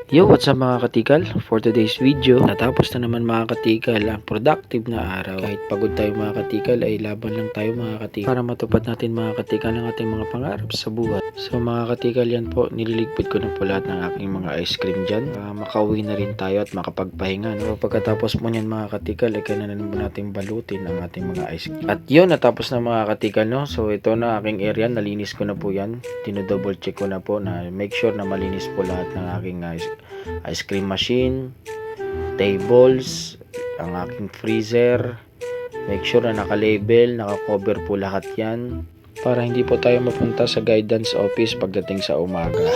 Yo, what's up mga katikal? For today's video, natapos na naman mga katikal ang productive na araw. Kahit pagod tayo mga katikal, ay laban lang tayo mga katikal para matupad natin mga katikal ang ating mga pangarap sa buhay. So mga katikal, yan po, nililigpit ko na po lahat ng aking mga ice cream dyan. Makauwi na rin tayo at makapagpahinga. No? Pagkatapos mo nyan mga katikal, ay kailangan naman natin balutin ang ating mga ice cream. At yun, natapos na mga katikal. No? So ito na aking area, nalinis ko na po yan. Tinodouble check ko na po na make sure na malinis po lahat ng aking ice cream machine, tables, ang aking freezer. Make sure na naka-label, naka-cover po lahat yan para hindi po tayo mapunta sa guidance office pagdating sa umaga.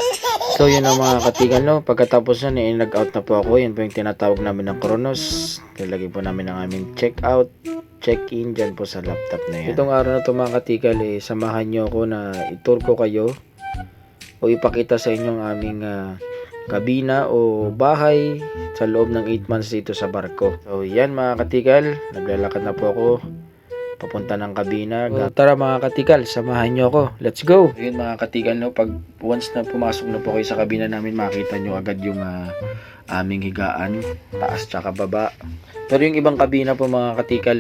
So yun ang mga katigan, no? Pagkatapos na nag-out na po ako, yan po yung tinatawag namin ng Kronos. Nilagay po namin ang aming check-out, check-in dyan po sa laptop na yan. Itong araw na ito mga katigal, samahan nyo ako na i-tour ko kayo o ipakita sa inyo ang aming kabina o bahay sa loob ng 8 months dito sa barko. So yan mga katikal, naglalakad na po ako papunta ng kabina. So, tara mga katikal, samahan nyo ako. Let's go! Yun mga katikal, no, pag once na pumasok na po kayo sa kabina namin, makita nyo agad yung aming higaan, taas tsaka baba. Pero yung ibang kabina po mga katikal,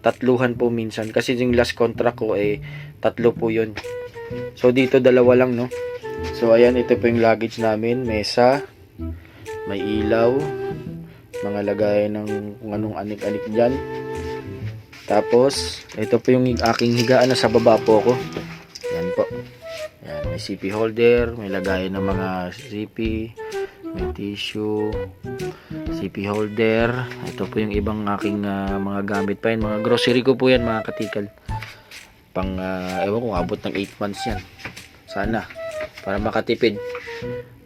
tatluhan po minsan. Kasi yung last contract ko, tatlo po yun. So dito dalawa lang, no. So ayan, ito po yung luggage namin, mesa, may ilaw, mga lagayan ng kung anong anik-anik dyan. Tapos ito po yung aking higaan na sa baba po ko. Yan po. Yan, may CP holder, may lagayan ng mga CP, may tissue, CP holder. Ito po yung ibang aking mga gamit pa yan, mga grocery ko po yan mga katikal. Pang ewan ko, abot ng 8 months yan sana, para makatipid.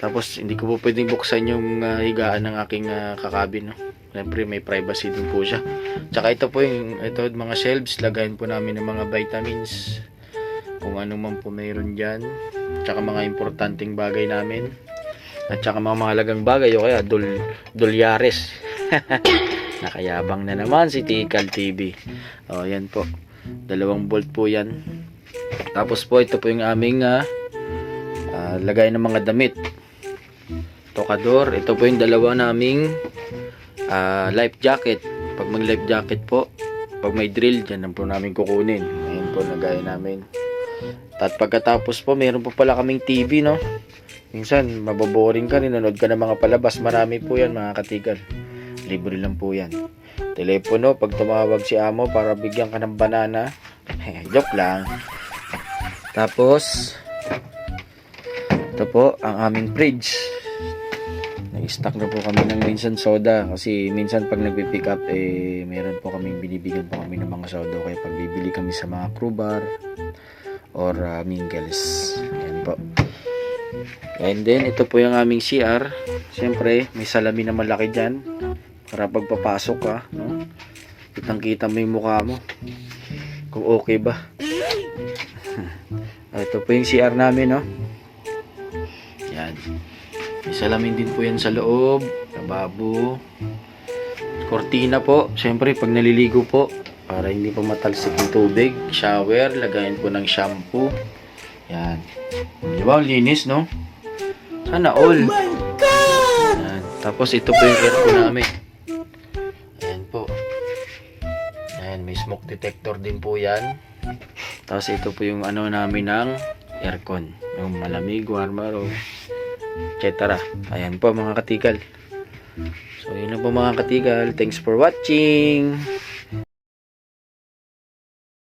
Tapos hindi ko po pwedeng buksan yung higaan ng aking kakabin, no? Siyempre may privacy din po siya. Tsaka ito po yung mga shelves, lagayin po namin ng mga vitamins, kung ano man po mayroon dyan, tsaka mga importanteng bagay namin, at tsaka mga mahalagang bagay o kaya dolyares. Nakayabang na naman si Tikal TV. O yan po, 2 bolt po yan. Tapos po ito po yung aming lagay ng mga damit, tokador. Ito po yung dalawa naming life jacket. Pag may life jacket po, pag may drill, dyan po namin kukunin. Ngayon po lagay namin. At pagkatapos po, meron po pala kaming TV, no. Minsan maboboring ka, nanonood ka ng mga palabas. Marami po yan mga katigal, libre lang po yan. Telepono, pag tumawag si amo para bigyan ka ng banana. Joke lang. Tapos ito po ang aming fridge. Nag-stock na po kami ng minsan soda, kasi minsan pag nagpi-pick up meron po kaming binibigyan po kami ng mga soda, kaya pag bibili kami sa mga crew bar or mingles. Yan po. And then ito po yung aming CR. Siyempre may salamin na malaki dyan para pagpapasok ka, no? Kitang-kita mo yung mukha mo kung okay ba. Ito po yung CR namin, no? Yan. May salamin din po yan sa loob, lababo, kortina po. Siyempre pag naliligo po, para hindi po matalsik yung tubig. Shower, lagayan po ng shampoo. Yan. Di ba? Linis, no? Sana all. Oh my God! Yan. Tapos ito po yung aircon namin. Ayan po. Ayan, may smoke detector din po yan. Tapos ito po yung ano namin ng aircon, yung malamig, warmer, etc. Ayan po mga katikal. So yun na po mga katikal. Thanks for watching.